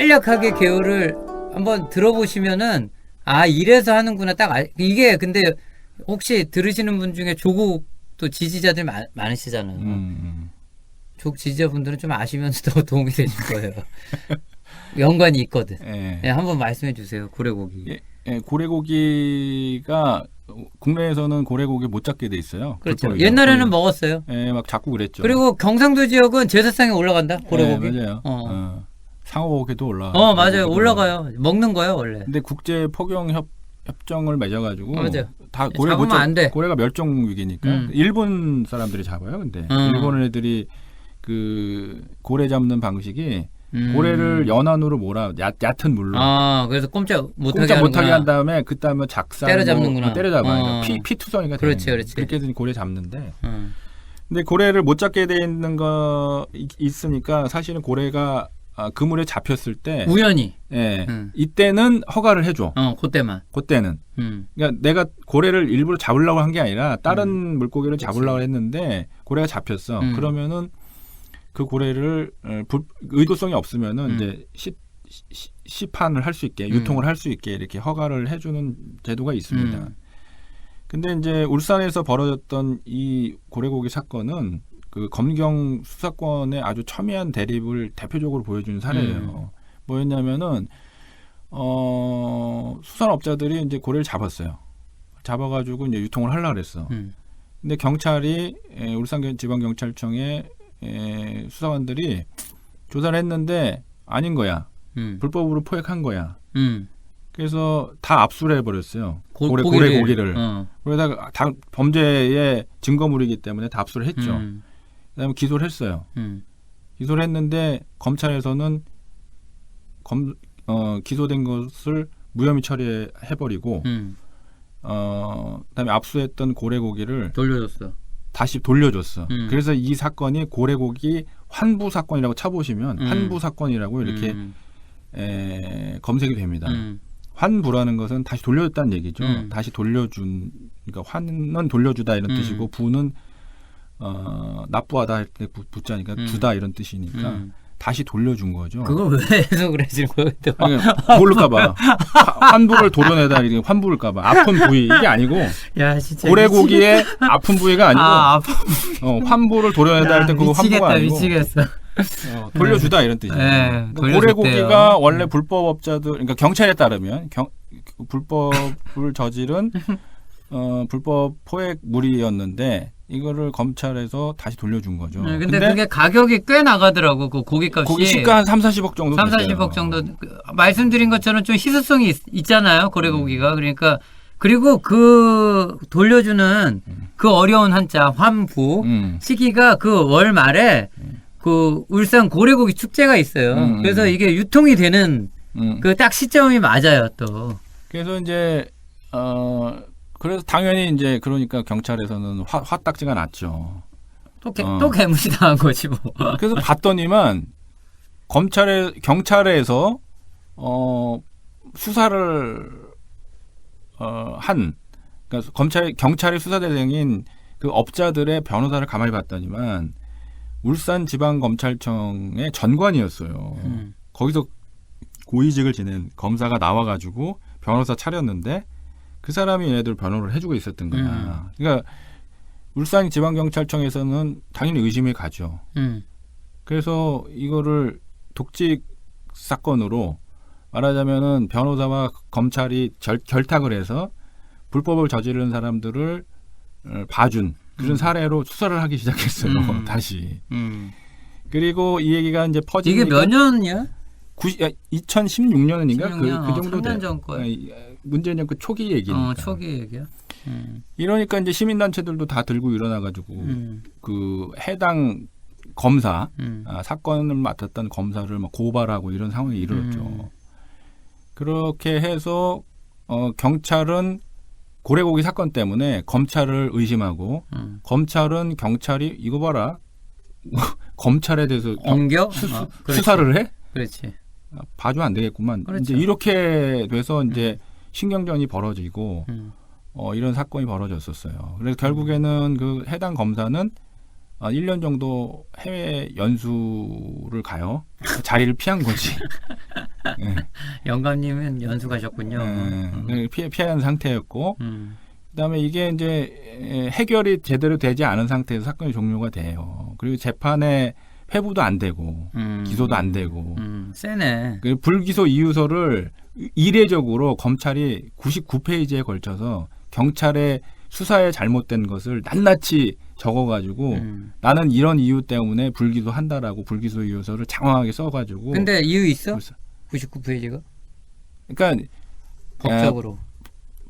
간략하게 개요를 한번 들어보시면은 아 이래서 하는구나 딱 이게 근데 혹시 들으시는 분 중에 조국도 지지자들 많으시잖아요. 조국 지지자분들은 좀 아시면서 더 도움이 되실 거예요. 연관이 있거든. 예. 네, 한번 말씀해 주세요. 고래고기. 예, 고래고기가 국내에서는 고래고기 못 잡게 돼 있어요. 그렇죠. 불법이죠. 옛날에는 먹었어요. 예, 막 잡고 그랬죠. 그리고 경상도 지역은 제사상에 올라간다. 고래고기. 예, 맞아요. 상어고기도 맞아요. 올라가요. 먹는 거예요 원래. 근데 국제 포경 협정을 맺어가지고 맞아요. 다 고래 잡으면 안 돼. 고래가 멸종 위기니까 일본 사람들이 잡아요. 근데 일본 애들이 그 고래 잡는 방식이 고래를 연안으로 몰아 얕은 물로. 그래서 꼼짝 못하게 한 다음에 그다음에 작살 때려잡는구나. 때려잡아요. 피투성이가 그렇지, 되는 그렇지. 그렇게 해서 고래 잡는데. 근데 고래를 못 잡게 돼 있는 거 있으니까 사실은 고래가 그물에 잡혔을 때 우연히. 예. 이때는 허가를 해줘. 그때만. 그때는. 그러니까 내가 고래를 일부러 잡으려고 한 게 아니라 다른 물고기를 잡으려고 했는데 고래가 잡혔어. 그러면은 그 고래를 의도성이 없으면은 이제 시판을 할 수 있게 유통을 할 수 있게 이렇게 허가를 해주는 제도가 있습니다. 근데 이제 울산에서 벌어졌던 이 고래고기 사건은 그 검경 수사권의 아주 첨예한 대립을 대표적으로 보여주는 사례예요. 뭐였냐면은 수산업자들이 이제 고래를 잡았어요. 잡아가지고 이제 유통을 하려고 그랬어. 근데 경찰이 울산지방경찰청에 수사관들이 조사를 했는데 아닌 거야. 불법으로 포획한 거야. 그래서 다 압수를 해버렸어요. 고래고기를. 그러다가 다 범죄의 증거물이기 때문에 다 압수를 했죠. 그다음에 기소를 했어요. 기소를 했는데 검찰에서는 기소된 것을 무혐의 처리해버리고 그다음에 압수했던 고래고기를 다시 돌려줬어. 그래서 이 사건이 고래고기 환부 사건이라고 쳐보시면 환부 사건이라고 이렇게 검색이 됩니다. 환부라는 것은 다시 돌려줬다는 얘기죠. 다시 돌려준, 그러니까 환은 돌려주다 이런 뜻이고 부는 납부하다 할 때 부자니까 주다 이런 뜻이니까 다시 돌려준 거죠. 그걸 왜 해석을 해주는 거예요? 모를까봐 환부를 도려내다 이게 환부일까봐 아픈 부위 이게 아니고 야, 진짜 고래고기의 아픈 부위가 아니고 환부를 도려내다 할 때 그거 환부가 아니고 미치겠어. 돌려주다 이런 뜻이에요. 네, 고래고기가 원래 불법업자들, 그러니까 경찰에 따르면 불법을 저지른 불법 포획물이었는데 이거를 검찰에서 다시 돌려준 거죠. 근데 그게 가격이 꽤 나가더라고. 그 고기값이. 고기 시가 한 3-40억 정도 3-40억 정도. 말씀드린 것처럼 좀 희소성이 있잖아요. 고래고기가. 그러니까 그리고 그 돌려주는 그 어려운 한자 환부 시기가 그 월 말에 그 울산 고래고기 축제가 있어요. 그래서 이게 유통이 되는 그 딱 시점이 맞아요, 또. 그래서 이제 그래서 당연히 이제 그러니까 경찰에서는 화딱지가 났죠. 또 개무시 당한 거지 뭐. 그래서 봤더니만 경찰에서 수사를 그러니까 경찰의 수사 대상인 그 업자들의 변호사를 가만히 봤더니만 울산지방검찰청의 전관이었어요. 거기서 고위직을 지낸 검사가 나와가지고 변호사 차렸는데 그 사람이 얘네들 변호를 해주고 있었던 거야. 그러니까 울산지방경찰청에서는 당연히 의심이 가죠. 그래서 이거를 독직 사건으로 말하자면은 변호사와 검찰이 결탁을 해서 불법을 저지른 사람들을 봐준 그런 사례로 수사를 하기 시작했어요. 다시. 그리고 이 얘기가 이제 퍼지니까 이게 몇 년이야? 2016년인가 그 정도 3년 전 거야. 문재인 그 초기 얘기니까. 초기 얘기야. 이러니까 이제 시민단체들도 다 들고 일어나가지고 그 해당 검사 사건을 맡았던 검사를 막 고발하고 이런 상황이 이르렀죠. 그렇게 해서 경찰은 고래고기 사건 때문에 검찰을 의심하고 검찰은 경찰이 이거 봐라 검찰에 대해서 수사를 해? 그렇지. 봐주면 안 되겠구만. 그렇죠. 이제 이렇게 돼서 이제 신경전이 벌어지고 이런 사건이 벌어졌었어요. 그래서 결국에는 그 해당 검사는 1년 정도 해외 연수를 가요. 자리를 피한 거지. 네. 영감님은 연수 가셨군요. 피한 상태였고, 그다음에 이게 이제 해결이 제대로 되지 않은 상태에서 사건이 종료가 돼요. 그리고 재판에 회부도 안 되고, 기소도 안 되고. 세네. 불기소 이유서를 이례적으로 검찰이 99페이지에 걸쳐서 경찰의 수사에 잘못된 것을 낱낱이 적어가지고 나는 이런 이유 때문에 불기소한다라고 불기소 이유서를 장황하게 써가지고. 근데 이유 있어? 99페이지가? 그러니까 법적으로.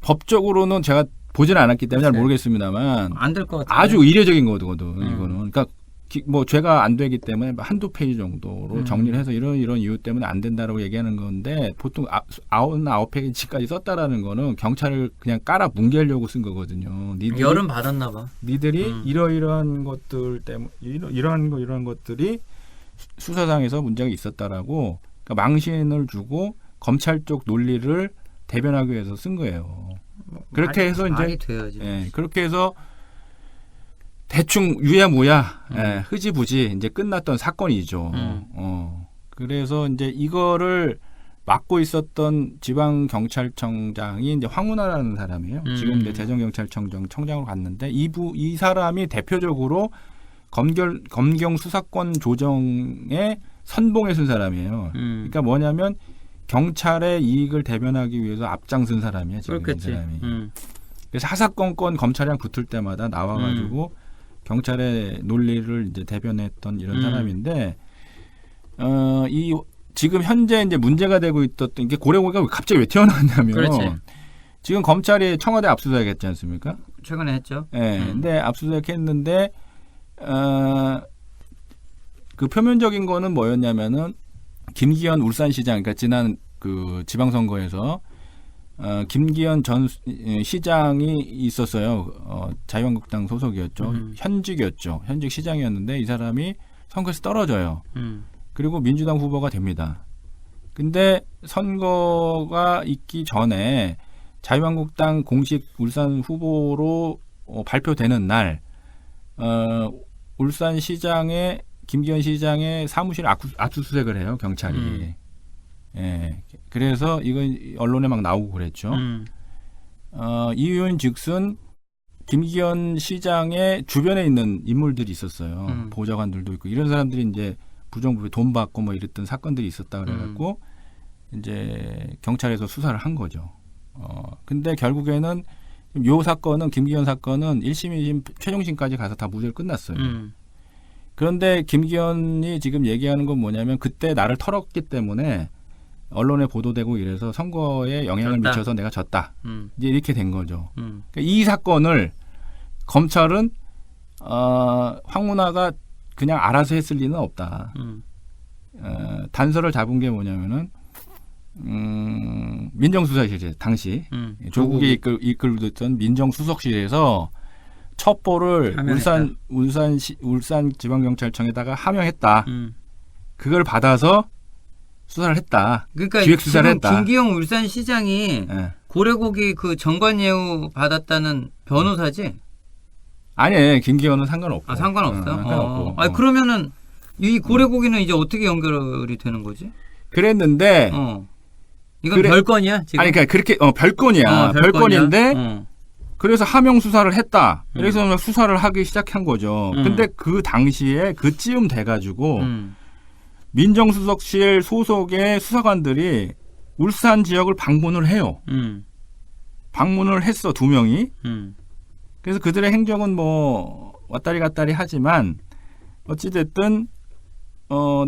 법적으로는 제가 보지는 않았기 때문에 잘 모르겠습니다만 안 될 것 같아요. 아주 이례적인 거거든 이거는. 그러니까 뭐 죄가 안 되기 때문에 한두 페이지 정도로 정리를 해서 이런 이유 때문에 안 된다라고 얘기하는 건데 보통 9페이지까지 썼다라는 거는 경찰을 그냥 깔아 뭉개려고 쓴 거거든요. 열은 받았나 봐. 니들이 이러이러한 것들 때문에 이러한 것들이 수사상에서 문제가 있었다라고 그러니까 망신을 주고 검찰 쪽 논리를 대변하기 위해서 쓴 거예요. 그렇게 해서 이제 그렇게 해서 대충 유야무야 흐지부지 이제 끝났던 사건이죠. 그래서 이제 이거를 맡고 있었던 지방경찰청장이 이제 황운하라는 사람이에요. 지금 이제 대전경찰청장 청장으로 갔는데 이 사람이 대표적으로 검경 수사권 조정에 선봉에 쓴 사람이에요. 그러니까 뭐냐면 경찰의 이익을 대변하기 위해서 앞장선 사람이야 지금 이 사람이. 그래서 하사건건 검찰이랑 붙을 때마다 나와가지고 경찰의 논리를 이제 대변했던 이런 사람인데, 이 지금 현재 이제 문제가 되고 있었던 게 고래고기가 갑자기 왜 튀어나왔냐면, 그렇지. 지금 검찰이 청와대 압수수색했지 않습니까? 최근에 했죠. 네, 근데 압수수색했는데, 그 표면적인 거는 뭐였냐면은 김기현 울산시장, 그러니까 지난 그 지방선거에서 김기현 전 시장이 있었어요. 자유한국당 소속이었죠. 현직이었죠. 현직 시장이었는데 이 사람이 선거에서 떨어져요. 그리고 민주당 후보가 됩니다. 근데 선거가 있기 전에 자유한국당 공식 울산 후보로 발표되는 날 울산시장의 김기현 시장의 사무실 압수수색을 해요. 경찰이. 예, 그래서 이건 언론에 막 나오고 그랬죠. 이유는 즉슨 김기현 시장의 주변에 있는 인물들이 있었어요. 보좌관들도 있고 이런 사람들이 이제 부정부에 돈 받고 뭐 이랬던 사건들이 있었다 그래갖고 이제 경찰에서 수사를 한 거죠. 근데 결국에는 요 사건은 김기현 사건은 1심, 2심, 최종심까지 가서 다 무죄로 끝났어요. 그런데 김기현이 지금 얘기하는 건 뭐냐면 그때 나를 털었기 때문에 언론에 보도되고 이래서 선거에 영향을 미쳐서 내가 졌다. 이제 이렇게 된 거죠. 그러니까 이 사건을 검찰은 황운하가 그냥 알아서 했을 리는 없다. 단서를 잡은 게 뭐냐면은 민정수석실에 당시 조국이 이끌고 있던 민정수석실에서 첩보를 울산지방경찰청에다가 하명했다. 그걸 받아서 수사를 했다. 그러니까 기획 수사를 했다. 김기영 울산시장이 고래고기 그 정관예우 받았다는 변호사지? 아니, 김기현은 상관없고. 상관없어? 상관없고. 아니 그러면은 이 고래고기는 이제 어떻게 연결이 되는 거지? 그랬는데 이건 별건이야 지금? 아니 그러니까 그렇게 별건이야. 별건인데 그래서 하명 수사를 했다. 그래서 수사를 하기 시작한 거죠. 근데 그 당시에 그쯤 돼가지고 민정수석실 소속의 수사관들이 울산 지역을 방문을 해요. 방문을 했어 2명이. 그래서 그들의 행적은 뭐 왔다리 갔다리 하지만 어찌됐든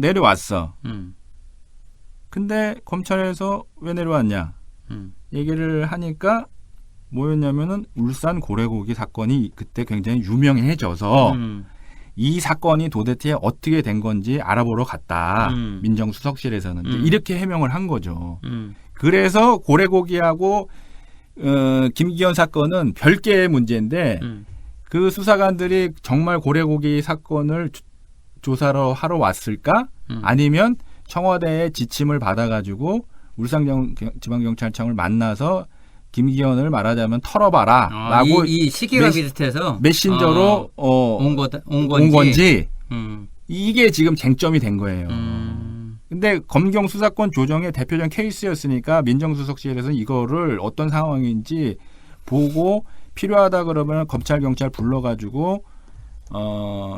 내려왔어. 근데 검찰에서 왜 내려왔냐 얘기를 하니까 뭐였냐면은 울산 고래고기 사건이 그때 굉장히 유명해져서 이 사건이 도대체 어떻게 된 건지 알아보러 갔다. 민정수석실에서는 이렇게 해명을 한 거죠. 그래서 고래고기하고 김기현 사건은 별개의 문제인데 그 수사관들이 정말 고래고기 사건을 조사를 하러 왔을까? 아니면 청와대의 지침을 받아가지고 울산지방경찰청을 만나서 김기현을 말하자면 털어봐라라고 이 시기가 비슷해서 메신저로 온 온 건지 음. 이게 지금 쟁점이 된 거예요. 근데 검경 수사권 조정의 대표적인 케이스였으니까 민정수석실에서는 이거를 어떤 상황인지 보고 필요하다 그러면 검찰 경찰 불러가지고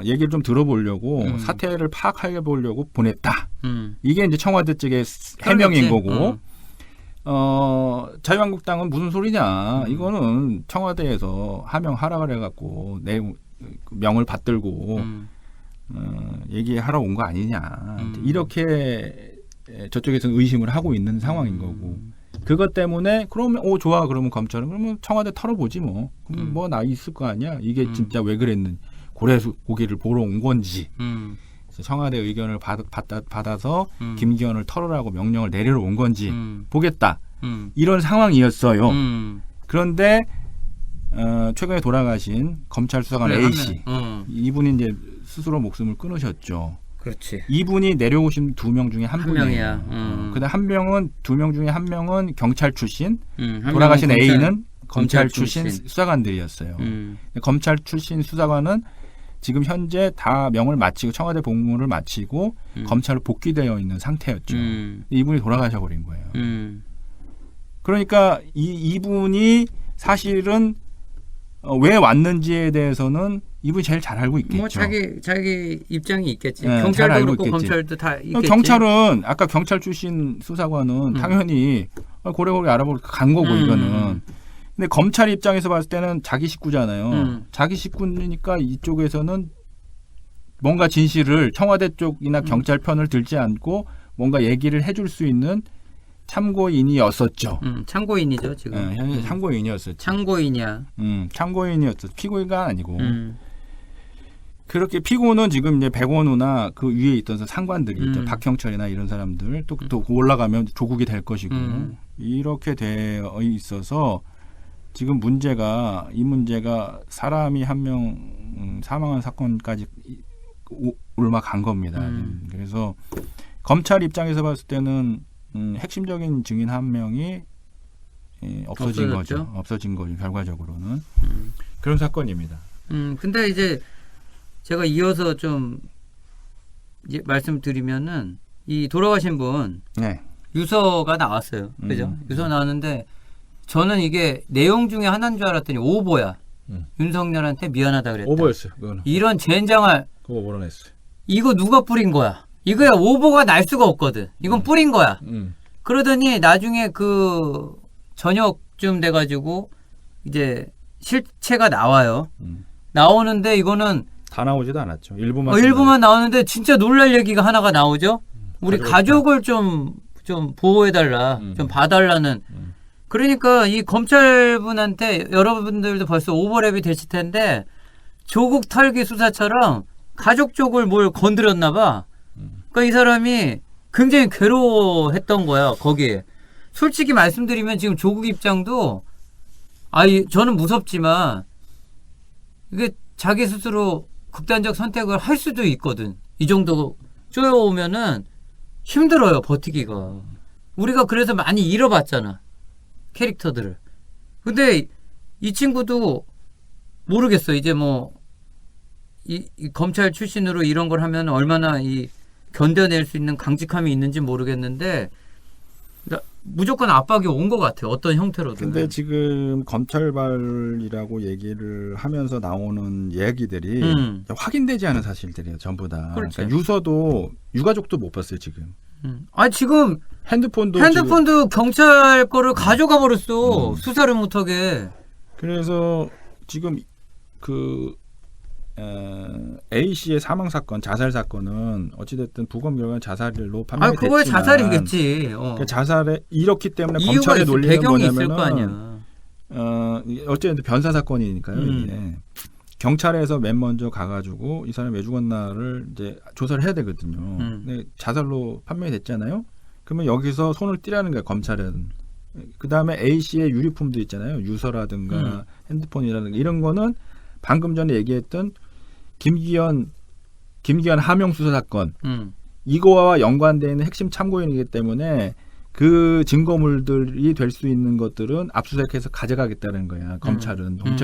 얘기를 좀 들어보려고 사태를 파악해 보려고 보냈다. 이게 이제 청와대 측의 해명인 거고. 자유한국당은 무슨 소리냐. 이거는 청와대에서 하명하라 그래갖고 명을 받들고 얘기하러 온 거 아니냐. 이렇게 저쪽에서 의심을 하고 있는 상황인 거고. 그것 때문에 그러면 좋아. 그러면 검찰은 그러면 청와대 털어보지 뭐. 그럼 뭐 나 있을 거 아니야. 이게 진짜 왜 그랬는지. 고래고기를 보러 온 건지. 청와대 의견을 받아서 김기현을 털으라고 명령을 내리러 온 건지 보겠다. 이런 상황이었어요. 그런데 최근에 돌아가신 검찰 수사관 A 씨, 이분이 이제 스스로 목숨을 끊으셨죠. 그렇지. 이분이 내려오신 2명 중에 한 분이에요. 명이야. 근데 한 명은 2명 중에 한 명은 경찰 출신, 돌아가신 A는 검찰 출신 수사관들이었어요. 검찰 출신 수사관은 지금 현재 다 명을 마치고 청와대 복무를 마치고 검찰로 복귀되어 있는 상태였죠. 이분이 돌아가셔 버린 거예요. 그러니까 이분이 사실은 왜 왔는지에 대해서는 이분이 제일 잘 알고 있겠죠. 뭐 자기 입장이 있겠지. 네, 경찰도 그렇고 검찰도 다 있겠지. 경찰은 아까 경찰 출신 수사관은 당연히 고래고래 알아보고 간 거고 이거는. 근데 검찰 입장에서 봤을 때는 자기 식구잖아요. 자기 식구니까 이쪽에서는 뭔가 진실을 청와대 쪽이나 경찰 편을 들지 않고 뭔가 얘기를 해줄 수 있는 참고인이었었죠. 참고인이죠 지금. 현재 참고인이었었죠. 참고인이야. 참고인이었어. 피고가 아니고. 그렇게 피고는 지금 이제 백원우나 그 위에 있던 상관들이 있죠. 박형철이나 이런 사람들 또 올라가면 조국이 될 것이고 이렇게 되어 있어서. 지금 이 문제가 사람이 한 명 사망한 사건까지 올라간 겁니다. 그래서 검찰 입장에서 봤을 때는 핵심적인 증인 한 명이 없어진 거죠. 없어진 거죠. 결과적으로는 그런 사건입니다. 근데 이제 제가 이어서 좀 이제 말씀드리면은 이 돌아가신 분 유서가 나왔어요. 그죠? 유서 나왔는데. 저는 이게 내용 중에 하나인 줄 알았더니 오보야. 윤석열한테 미안하다 그랬다. 오보였어요. 그거는. 이런 젠장할. 그거 몰아냈어요. 이거 누가 뿌린 거야? 이거야 오보가 날 수가 없거든. 이건 뿌린 거야. 그러더니 나중에 그 저녁쯤 돼가지고 이제 실체가 나와요. 나오는데 이거는 다 나오지도 않았죠. 일부만. 일부만 나오는데 진짜 놀랄 얘기가 하나가 나오죠. 우리 가족을 좀 보호해달라, 좀 봐달라는. 그러니까 이 검찰분한테 여러분들도 벌써 오버랩이 되실 텐데 조국 털기 수사처럼 가족 쪽을 뭘 건드렸나 봐. 그러니까 이 사람이 굉장히 괴로워했던 거야 거기에. 솔직히 말씀드리면 지금 조국 입장도 저는 무섭지만 이게 자기 스스로 극단적 선택을 할 수도 있거든. 이 정도 쪼여오면은 힘들어요 버티기가. 우리가 그래서 많이 잃어봤잖아. 캐릭터들을. 근데 이 친구도 모르겠어. 이제 뭐 이 검찰 출신으로 이런 걸 하면 얼마나 이 견뎌낼 수 있는 강직함이 있는지 모르겠는데 무조건 압박이 온 것 같아요. 어떤 형태로든. 근데 지금 검찰발이라고 얘기를 하면서 나오는 얘기들이 확인되지 않은 사실들이에요. 전부 다. 그렇죠. 그러니까 유서도 유가족도 못 봤어요. 지금. 지금 핸드폰도 지금 경찰 거를 가져가 버렸어. 수사를 못하게. 그래서 지금 그 A 씨의 사망 사건, 자살 사건은 어찌됐든 부검 결과 자살로 판명이 됐지만 그거야 자살이겠지. 그러니까 자살에 이렇기 때문에 이유가 검찰의 논리는 배경이 있을 뭐냐면은 거 아니야. 어쨌든 변사 사건이니까요. 이게. 경찰에서 맨 먼저 가가지고 이 사람이 왜 죽었나를 이제 조사를 해야 되거든요. 근데 자살로 판명이 됐잖아요. 그러면 여기서 손을 떼라는 거예요. 검찰은. 그 다음에 A 씨의 유류품도 있잖아요. 유서라든가 핸드폰이라든가 이런 거는 방금 전에 얘기했던 김기현 하명 수사 사건 이거와 연관되어 있는 핵심 참고인이기 때문에 그 증거물들이 될 수 있는 것들은 압수수색해서 가져가겠다는 거야. 검찰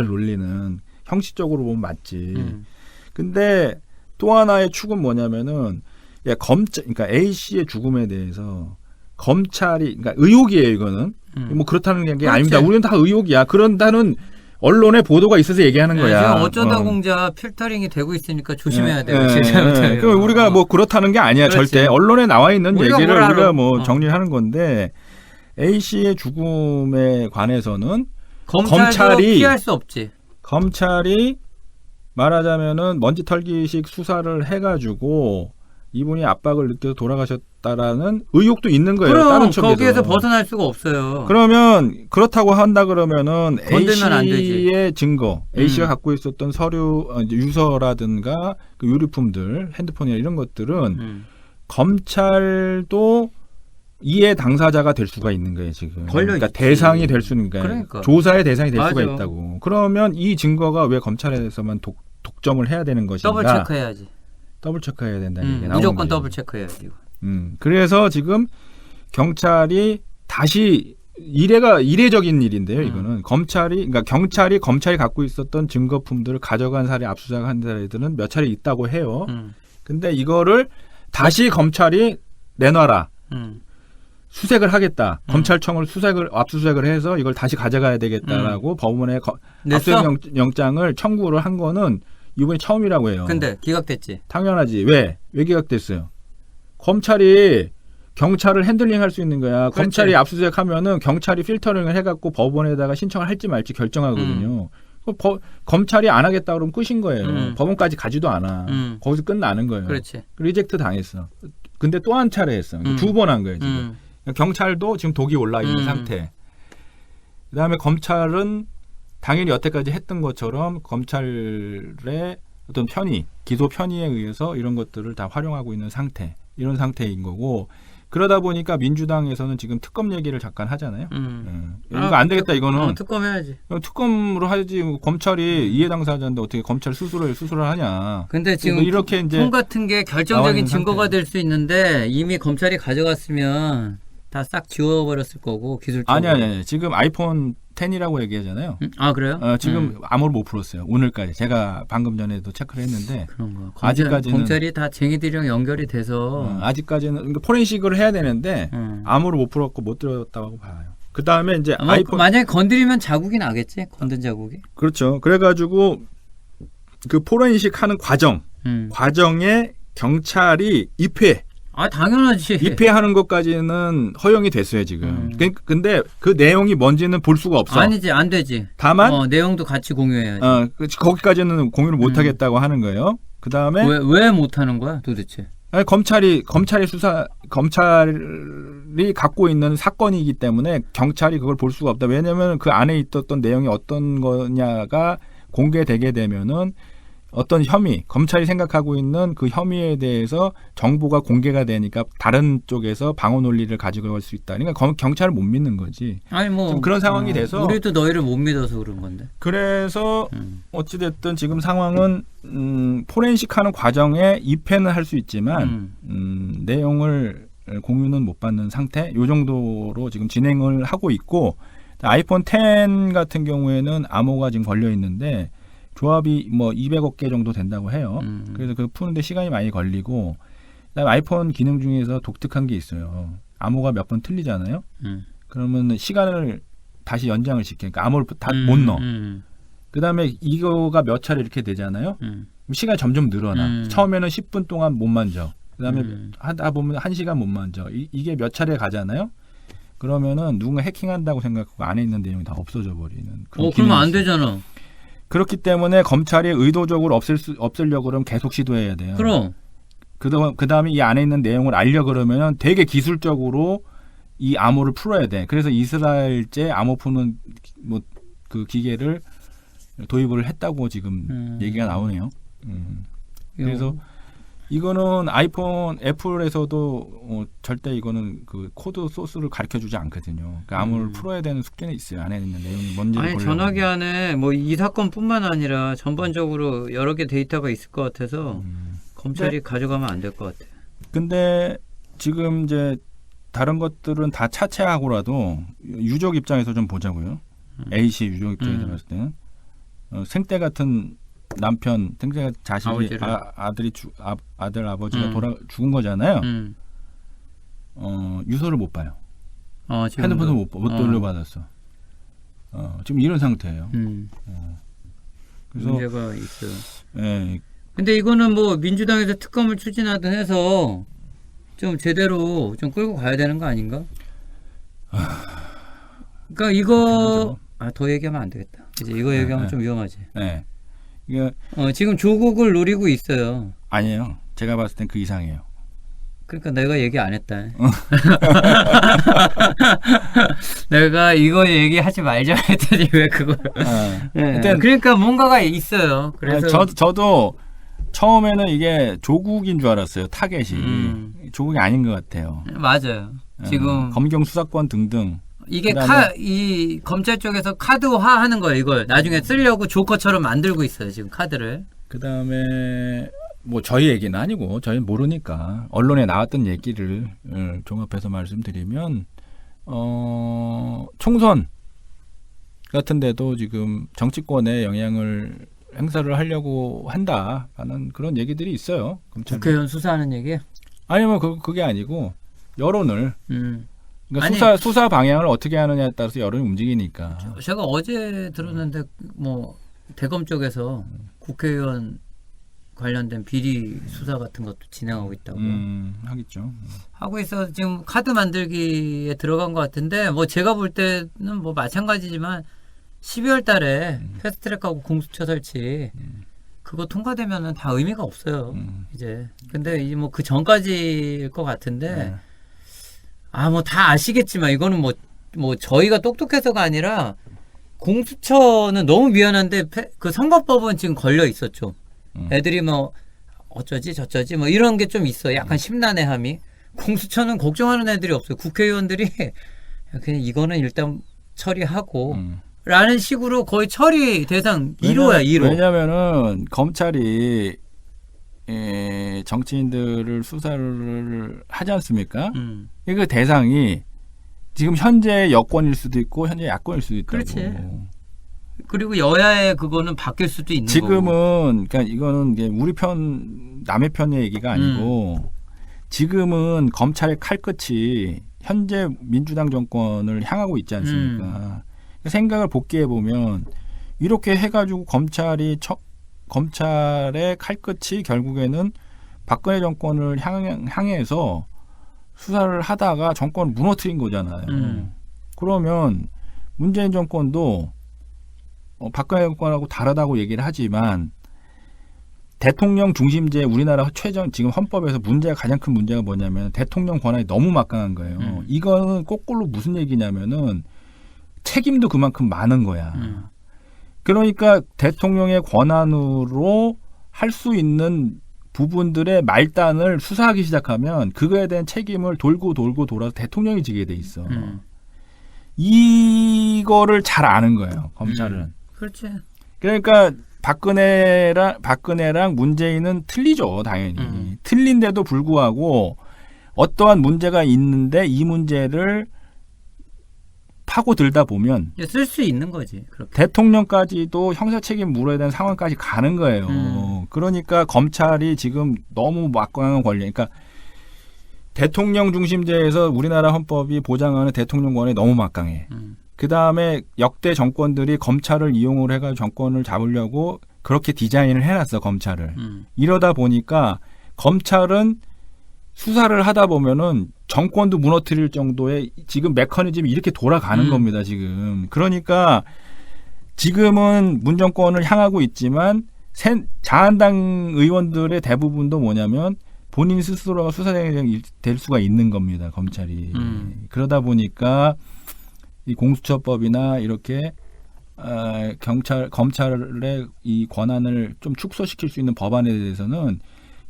논리는 형식적으로 보면 맞지. 근데 또 하나의 축은 뭐냐면은 그러니까 A 씨의 죽음에 대해서 검찰이 그러니까 의혹이에요. 이거는 뭐 그렇다는 게 아닙니다. 우리는 다 의혹이야. 그런다는 언론의 보도가 있어서 얘기하는 거야. 지금 어쩌다 공자 필터링이 되고 있으니까 조심해야 돼요. 그럼 우리가 뭐 그렇다는 게 아니야. 그렇지. 절대 언론에 나와 있는 얘기를 우리가 뭐 어. 정리하는 건데 A 씨의 죽음에 관해서는 검찰도 피할 수 없지. 검찰이 말하자면은 먼지 털기식 수사를 해가지고 이분이 압박을 느껴서 돌아가셨다라는 의혹도 있는 거예요. 그럼 다른 측에서. 거기에서 벗어날 수가 없어요. 그러면 그렇다고 한다 그러면은 A 건들면 안 되지. 씨의 증거, A 씨가 갖고 있었던 서류, 유서라든가 그 유류품들, 핸드폰이나 이런 것들은 검찰도 이해 당사자가 될 수가 있는 거예요 지금. 그러니까 대상이 될 수 있는 거예요. 그러니까. 조사의 대상이 될 맞아. 수가 있다고. 그러면 이 증거가 왜 검찰에서만 독점을 해야 되는 것인가? 더블 체크해야지. 더블 체크해야 된다는 얘기 나오는 무조건 거죠. 더블 체크해야지. 그래서 지금 경찰이 다시 이례적인 일인데요. 이거는 그러니까 경찰이 갖고 있었던 증거품들을 가져간 사례, 압수수색한 사례들은 몇 차례 있다고 해요. 근데 이거를 다시 검찰이 내놔라. 수색을 하겠다. 검찰청을 압수수색을 해서 이걸 다시 가져가야 되겠다라고 법원에 압수수색 영장을 청구를 한 거는 이번이 처음이라고 해요. 근데 기각됐지. 당연하지. 왜 기각됐어요? 검찰이 경찰을 핸들링할 수 있는 거야. 그렇지. 검찰이 압수수색하면은 경찰이 필터링을 해갖고 법원에다가 신청을 할지 말지 결정하거든요. 검찰이 안 하겠다 그러면 끝인 거예요. 법원까지 가지도 않아. 거기서 끝나는 거예요. 그렇지. 리젝트 당했어. 근데 또 한 차례 했어. 2번 한 거예요. 지금. 경찰도 지금 독이 올라 있는 상태. 그다음에 검찰은 당연히 여태까지 했던 것처럼 검찰의 어떤 기소 편의에 의해서 이런 것들을 다 활용하고 있는 상태. 이런 상태인 거고 그러다 보니까 민주당에서는 지금 특검 얘기를 잠깐 하잖아요. 이거 안 되겠다 이거는. 특검해야지. 특검으로 하지 검찰이 이해 당사자인데 어떻게 검찰 수술을 하냐. 근데 지금 이렇게 이제 폰 같은 게 결정적인 증거가 될 수 있는데 이미 검찰이 가져갔으면 다 싹 지워버렸을 거고 기술적으로. 아니. 지금 아이폰 10이라고 얘기하잖아요. 아 그래요? 지금 암호를 못 풀었어요. 오늘까지 제가 방금 전에도 체크를 했는데 그런 거. 아직까지는 검찰이 다 쟁이들이랑 연결이 돼서 아직까지는 그러니까 포렌식을 해야 되는데 암호를 못 풀었고 못 들었다고 봐요. 그 다음에 이제 아이폰 만약에 건드리면 자국이 나겠지? 건든 자국이. 그렇죠. 그래가지고 그 포렌식 하는 과정에 경찰이 입회. 당연하지. 입회하는 것까지는 허용이 됐어요 지금. 근데 그 내용이 뭔지는 볼 수가 없어. 아니지, 안 되지. 다만 내용도 같이 공유해야지. 거기까지는 공유를 못 하겠다고 하는 거예요. 그 다음에 왜 못 하는 거야, 도대체? 아니, 검찰이 갖고 있는 사건이기 때문에 경찰이 그걸 볼 수가 없다. 왜냐하면 그 안에 있었던 내용이 어떤 거냐가 공개되게 되면은 어떤 검찰이 생각하고 있는 그 혐의에 대해서 정보가 공개가 되니까 다른 쪽에서 방어 논리를 가지고 갈 수 있다. 그러니까 경찰을 못 믿는 거지. 아니 뭐 그런 상황이 돼서 우리도 너희를 못 믿어서 그런 건데. 그래서 어찌됐든 지금 상황은 포렌식하는 과정에 입회는 할 수 있지만 내용을 공유는 못 받는 상태. 이 정도로 지금 진행을 하고 있고 아이폰 10 같은 경우에는 암호가 지금 걸려 있는데. 조합이 뭐 200억 개 정도 된다고 해요. 그래서 그 푸는데 시간이 많이 걸리고 그다음에 아이폰 기능 중에서 독특한 게 있어요. 암호가 몇 번 틀리잖아요. 그러면 시간을 다시 연장을 시키니까 암호를 다 못 넣어. 그다음에 이거가 몇 차례 이렇게 되잖아요. 그럼 시간이 점점 늘어나. 처음에는 10분 동안 못 만져. 그다음에 하다 보면 1시간 못 만져. 이게 몇 차례 가잖아요. 그러면은 누군가 해킹한다고 생각하고 안에 있는 내용이 다 없어져 버리는. 그러면 안 되잖아. 그렇기 때문에 검찰이 의도적으로 없애려고 그러면 계속 시도해야 돼요. 그럼. 그 다음에 이 안에 있는 내용을 알려 그러면 되게 기술적으로 이 암호를 풀어야 돼. 그래서 이스라엘제 암호 푸는 뭐 그 기계를 도입을 했다고 지금 얘기가 나오네요. 그래서 이거는 애플에서도 절대 이거는 그 코드 소스를 가르쳐주지 않거든요. 그러니까 암호를 풀어야 되는 숙제는 있어요. 안에 있는 내용이 뭔지를 보려면. 전화기 안에 뭐 이 사건뿐만 아니라 전반적으로 여러 개 데이터가 있을 것 같아서 검찰이 가져가면 안 될 것 같아요. 근데 지금 이제 다른 것들은 다 차치하고라도 유족 입장에서 좀 보자고요. A씨 유족 입장에서 봤을 때는 생때 같은 남편, 생때 같은 자식이 아들 아버지가 죽은 거잖아요. 유서를 못 봐요. 핸드폰도 못 돌려받았어. 지금 이런 상태예요. 그래서 문제가 있어요. 예. 근데 이거는 뭐 민주당에서 특검을 추진하든 해서 좀 제대로 좀 끌고 가야 되는 거 아닌가? 그러니까 이거 더 얘기하면 안 되겠다. 이제 이거 얘기하면 좀 위험하지. 네. 이게 지금 조국을 노리고 있어요. 아니에요. 제가 봤을 땐 그 이상이에요. 그러니까 내가 얘기 안 했다. 내가 이거 얘기하지 말자 했더니 왜 그걸? 네. 그러니까 뭔가가 있어요. 그래서 저도 처음에는 이게 조국인 줄 알았어요. 타겟이 조국이 아닌 것 같아요. 맞아요. 지금 검경 수사권 등등. 이게 이 검찰 쪽에서 카드화하는 거예요. 이걸 나중에 쓰려고 조커처럼 만들고 있어요. 지금 카드를. 그 다음에 뭐 저희 얘기는 아니고 저희는 모르니까 언론에 나왔던 얘기를 종합해서 말씀드리면 총선 같은데도 지금 정치권에 영향을 행사를 하려고 한다라는 그런 얘기들이 있어요. 국회의원 수사하는 얘기? 아니면 그게 아니고 여론을 그러니까 수사 방향을 어떻게 하느냐에 따라서 여론이 움직이니까. 제가 어제 들었는데 뭐 대검 쪽에서 국회의원 관련된 비리 수사 같은 것도 진행하고 있다고. 하겠죠. 하고 있어. 지금 카드 만들기에 들어간 것 같은데 뭐 제가 볼 때는 뭐 마찬가지지만 12월 달에 패스트트랙하고 공수처 설치 그거 통과되면은 다 의미가 없어요. 이제. 근데 이 뭐 그 전까지일 것 같은데 뭐 다 아시겠지만 이거는 뭐 저희가 똑똑해서가 아니라 공수처는 너무 미안한데 그 선거법은 지금 걸려 있었죠. 애들이 뭐 어쩌지 저쩌지 뭐 이런 게 좀 있어. 약간 심란해함이. 공수처는 걱정하는 애들이 없어요. 국회의원들이 그냥 이거는 일단 처리하고 라는 식으로 거의 처리 대상 1호야 1호. 왜냐면은 검찰이 정치인들을 수사를 하지 않습니까? 그 대상이 지금 현재 여권일 수도 있고 현재 야권일 수도 있다고. 그렇지. 그리고 여야의 그거는 바뀔 수도 있는 지금은 거고. 그러니까 이거는 이제 우리 편 남의 편의 얘기가 아니고 지금은 검찰의 칼끝이 현재 민주당 정권을 향하고 있지 않습니까? 생각을 복귀해 보면 이렇게 해가지고 검찰의 칼끝이 결국에는 박근혜 정권을 향해서 수사를 하다가 정권을 무너뜨린 거잖아요. 그러면 문재인 정권도 박근혜 정권하고 다르다고 얘기를 하지만 대통령 중심제 우리나라 지금 헌법에서 가장 큰 문제가 뭐냐면 대통령 권한이 너무 막강한 거예요. 이거는 거꾸로 무슨 얘기냐면은 책임도 그만큼 많은 거야. 그러니까 대통령의 권한으로 할 수 있는 부분들의 말단을 수사하기 시작하면 그거에 대한 책임을 돌고 돌아서 대통령이 지게 돼 있어. 이거를 잘 아는 거예요, 검찰은. 그렇지. 그러니까 박근혜랑 문재인은 틀리죠, 당연히. 틀린데도 불구하고 어떠한 문제가 있는데 이 문제를 파고들다 보면 쓸 수 있는 거지. 그렇게. 대통령까지도 형사 책임 물어야 되는 상황까지 가는 거예요. 그러니까 검찰이 지금 너무 막강한 권력, 그러니까 대통령 중심제에서 우리나라 헌법이 보장하는 대통령 권한이 너무 막강해. 그 다음에 역대 정권들이 검찰을 이용을 해가지고 정권을 잡으려고 그렇게 디자인을 해놨어, 검찰을. 이러다 보니까 검찰은 수사를 하다 보면은 정권도 무너뜨릴 정도의 지금 메커니즘이 이렇게 돌아가는 겁니다, 지금. 그러니까 지금은 문 정권을 향하고 있지만 자한당 의원들의 대부분도 뭐냐면 본인 스스로가 수사대상이 될 수가 있는 겁니다, 검찰이. 그러다 보니까 이 공수처법이나 이렇게 검찰의 이 권한을 좀 축소시킬 수 있는 법안에 대해서는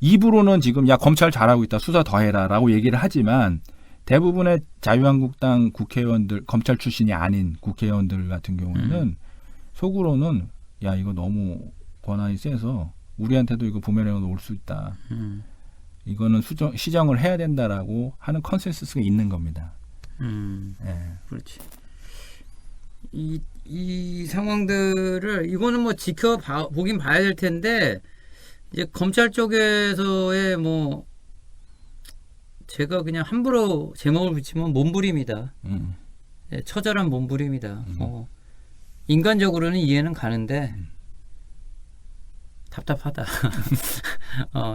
입으로는 지금 검찰 잘하고 있다, 수사 더 해라라고 얘기를 하지만 대부분의 자유한국당 국회의원들, 검찰 출신이 아닌 국회의원들 같은 경우에는 속으로는 이거 너무 권한이 세서 우리한테도 이거 부메랑으로 올 수 있다. 이거는 시정을 해야 된다라고 하는 컨센서스가 있는 겁니다. 예. 그렇지. 이 상황들을 이거는 뭐 보긴 봐야 될 텐데 이제 검찰 쪽에서의 뭐 제가 그냥 함부로 제목을 붙이면 몸부림이다. 예, 처절한 몸부림이다. 인간적으로는 이해는 가는데 답답하다.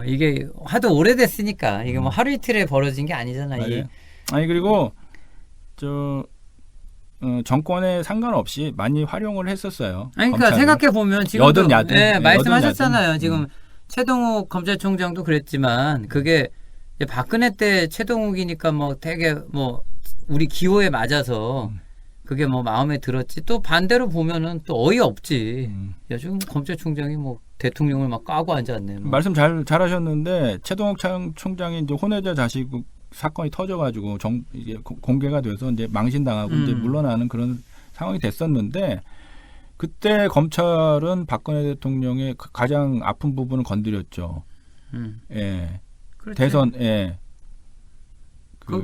이게 하도 오래됐으니까 이게 뭐 하루 이틀에 벌어진 게 아니잖아. 이게. 아니 그리고 정권에 상관없이 많이 활용을 했었어요. 아니, 그러니까 생각해 보면 지금 여든 야든 네, 말씀하셨잖아요. 야든. 지금 최동욱 검찰총장도 그랬지만 그게 이제 박근혜 때 최동욱이니까 뭐 되게 뭐 우리 기호에 맞아서 그게 뭐 마음에 들었지. 또 반대로 보면은 또 어이없지. 요즘 검찰총장이 뭐 대통령을 막 까고 앉았네. 뭐. 말씀 잘하셨는데 최동욱 총장이 이제 혼외자 자식 사건이 터져가지고 이게 공개가 돼서 이제 망신당하고 이제 물러나는 그런 상황이 됐었는데 그때 검찰은 박근혜 대통령의 가장 아픈 부분을 건드렸죠. 예. 그렇지. 대선, 예.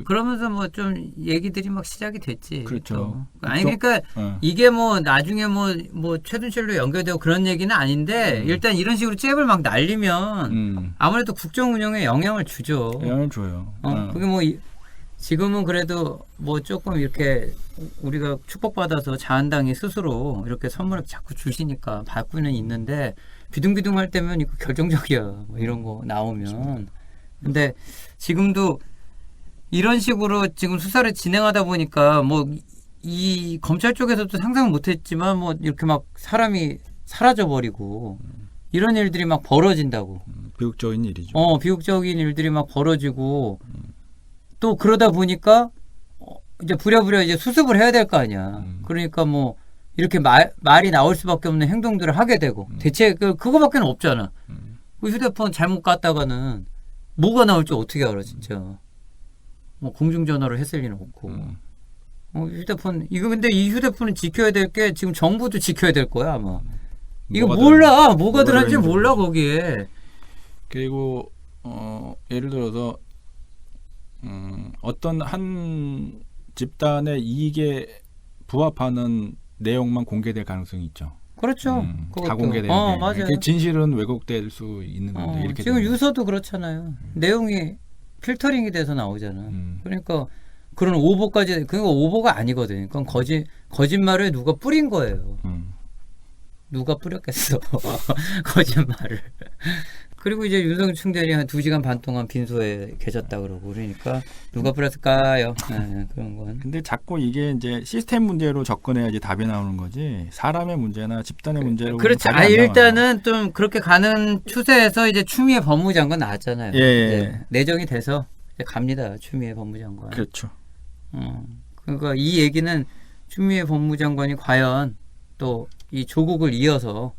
그러면서 뭐 좀 얘기들이 막 시작이 됐지. 그렇죠. 아니 그러니까 이게 뭐 나중에 뭐 최순실로 연결되고 그런 얘기는 아닌데 일단 이런 식으로 잽을 막 날리면 아무래도 국정 운영에 영향을 주죠. 영향을 줘요. 그게 뭐 지금은 그래도 뭐 조금 이렇게 우리가 축복받아서 자한당이 스스로 이렇게 선물을 자꾸 주시니까 받고는 있는데 비둥비둥할 때면 이거 결정적이야. 뭐 이런 거 나오면. 근데 지금도 이런 식으로 지금 수사를 진행하다 보니까 뭐 이 검찰 쪽에서도 상상을 못했지만 뭐 이렇게 막 사람이 사라져 버리고 이런 일들이 막 벌어진다고. 비극적인 일이죠. 비극적인 일들이 막 벌어지고 또 그러다 보니까 이제 부랴부랴 이제 수습을 해야 될 거 아니야. 그러니까 뭐 이렇게 말이 나올 수밖에 없는 행동들을 하게 되고 대체 그거밖에 없잖아. 그 휴대폰 잘못 갔다가는 뭐가 나올지 어떻게 알아 진짜. 뭐 공중전화로 했을 리는 없고. 휴대폰 이거 근데 이 휴대폰은 지켜야 될 게 지금 정부도 지켜야 될 거야 아마. 이거 몰라 뭐가 들어간지 몰라 거기에. 그리고 예를 들어서 어떤 한 집단의 이익에 부합하는 내용만 공개될 가능성이 있죠. 그렇죠. 다 공개되는 게. 맞아요. 진실은 왜곡될 수 있는 건데 이렇게 지금 유서도 그렇잖아요. 내용이 필터링이 돼서 나오잖아. 그러니까 그런 오보까지 그거 오보가 아니거든. 그건 거짓말을 누가 뿌린 거예요. 누가 뿌렸겠어. 거짓말을. 그리고 이제 윤석열 총장이 한 2시간 반 동안 빈소에 계셨다 그러고 그러니까 누가 뿌렸을까요? 네, 그런 건. 근데 자꾸 이게 이제 시스템 문제로 접근해야지 답이 나오는 거지 사람의 문제나 집단의 문제로. 그렇지. 일단은 좀 그렇게 가는 추세에서 이제 추미애 법무장관 나왔잖아요. 이제 내정이 돼서 이제 갑니다. 추미애 법무장관. 그렇죠. 그러니까 이 얘기는 추미애 법무장관이 과연 또 이 조국을 이어서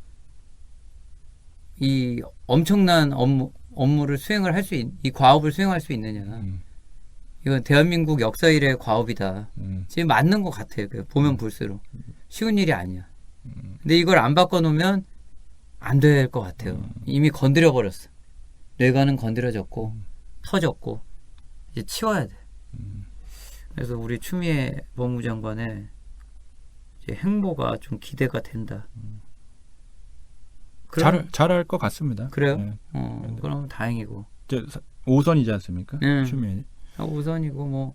이 엄청난 업무를 수행을 할 수 이 과업을 수행할 수 있느냐. 이건 대한민국 역사 이래 과업이다. 지금 맞는 것 같아요. 보면 볼수록 쉬운 일이 아니야. 근데 이걸 안 바꿔놓으면 안 될 것 같아요. 이미 건드려 버렸어. 뇌관은 건드려졌고 터졌고 이제 치워야 돼. 그래서 우리 추미애 법무장관의 이제 행보가 좀 기대가 된다. 잘할 것 같습니다. 그래요? 네. 그럼 다행이고. 5선이지 않습니까? 추미애. 5선이고 뭐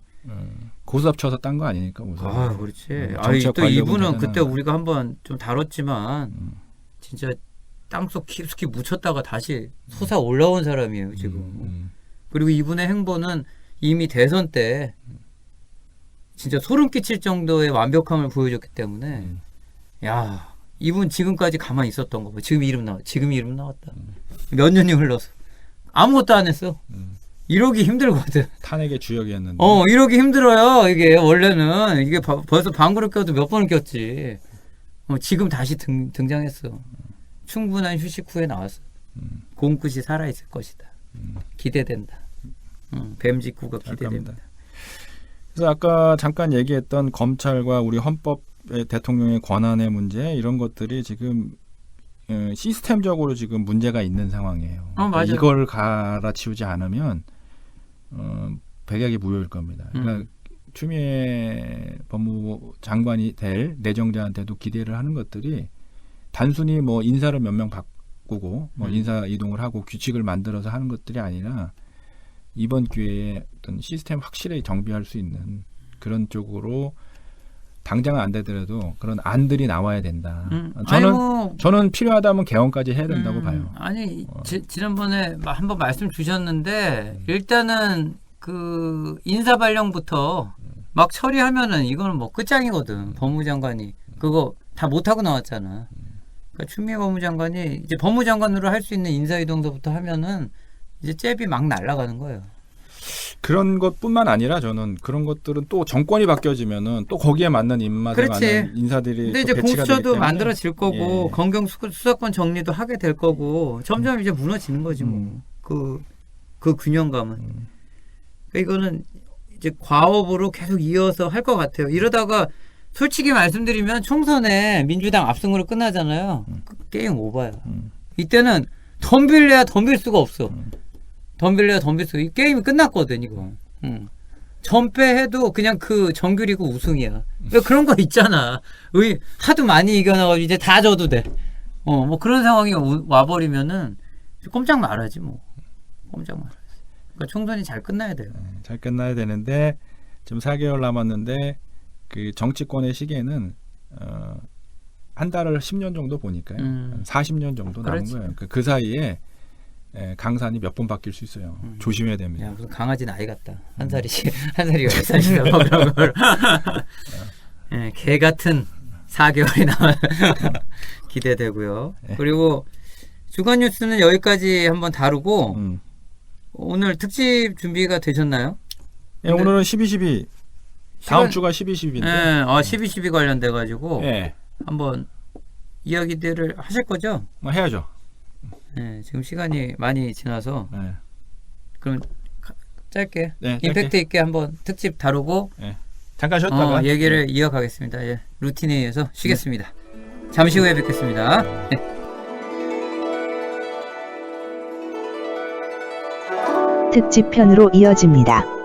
고스톱 쳐서 딴 거 아니니까 5선. 그렇지. 또 이분은 그때 우리가 한번 좀 다뤘지만 진짜 땅속 깊숙이 묻혔다가 다시 솟아 올라온 사람이에요 지금. 그리고 이분의 행보는 이미 대선 때 진짜 소름 끼칠 정도의 완벽함을 보여줬기 때문에 야 이분 지금까지 가만히 있었던 거 봐. 지금 이름 나왔다. 몇 년이 흘러서 아무것도 안 했어. 이러기 힘들거든. 탄핵의 주역이었는데. 이러기 힘들어요. 이게 원래는 이게 벌써 방구를 껴도 몇 번을 꼈지. 지금 다시 등장했어. 충분한 휴식 후에 나왔어. 공끝이 살아있을 것이다. 기대된다. 뱀 직구가 기대됩니다. 그래서 아까 잠깐 얘기했던 검찰과 우리 헌법의 대통령의 권한의 문제 이런 것들이 지금 시스템적으로 지금 문제가 있는 상황이에요. 맞아요. 이걸 갈아치우지 않으면 백약이 무효일 겁니다. 그러니까 추미애 법무부 장관이 될 내정자한테도 기대를 하는 것들이 단순히 뭐 인사를 몇 명 바꾸고 뭐 인사 이동을 하고 규칙을 만들어서 하는 것들이 아니라 이번 기회에 어떤 시스템 확실히 정비할 수 있는 그런 쪽으로 당장은 안 되더라도 그런 안들이 나와야 된다. 저는 필요하다면 개헌까지 해야 된다고 봐요. 아니 지난번에 한번 말씀 주셨는데 일단은 그 인사 발령부터 막 처리하면은 이거는 뭐 끝장이거든. 법무장관이 그거 다 못하고 나왔잖아. 그러니까 추미애 법무장관이 이제 법무장관으로 할 수 있는 인사 이동서부터 하면은 이제 잽이 막 날아가는 거예요. 그런 것뿐만 아니라 저는 그런 것들은 또 정권이 바뀌어지면은 또 거기에 맞는 입맛에 맞는 인사들이 근데 이제 공수처도 만들어질 거고 예. 검경 수사권 정리도 하게 될 거고 점점 이제 무너지는 거지 뭐. 그 균형감은. 그러니까 이거는 이제 과업으로 계속 이어서 할 것 같아요. 이러다가 솔직히 말씀드리면 총선에 민주당 압승으로 끝나잖아요. 게임 오버야. 이때는 덤빌래야 덤빌 수가 없어. 덤빌래야 덤빌 수가. 이 게임이 끝났거든 이거. 전패해도 그냥 그 정규리그 우승이야. 그러니까 그런 거 있잖아. 하도 많이 이겨나가지고 이제 다 져도 돼. 뭐 그런 상황이 와버리면은 꼼짝 말아야지 뭐. 꼼짝 말아야지. 그러니까 총선이 잘 끝나야 돼요. 잘 끝나야 되는데 지금 4개월 남았는데 그 정치권의 시계는 한 달을 10년 정도 보니까요. 40년 정도 남은 거예요. 그 사이에 강산이 몇 번 바뀔 수 있어요. 조심해야 됩니다. 야, 무슨 강아지 나이 같다. 한 살이 10살이다. 뭐 그런 걸. 개 같은 4개월이 남아 기대되고요. 그리고 주간 뉴스는 여기까지 한번 다루고 오늘 특집 준비가 되셨나요? 네, 오늘은 12.12 다음 주가 12.12인데 12.12 관련돼 가지고 네. 한번 이야기들을 하실 거죠? 해야죠. 네, 지금 시간이 많이 지나서 네. 그럼 짧게 네, 임팩트 있게 한번 특집 다루고 잠깐 쉬었다가 얘기를 이어가겠습니다. 루틴에 의해서 쉬겠습니다. 잠시 후에 뵙겠습니다. 특집편으로 이어집니다.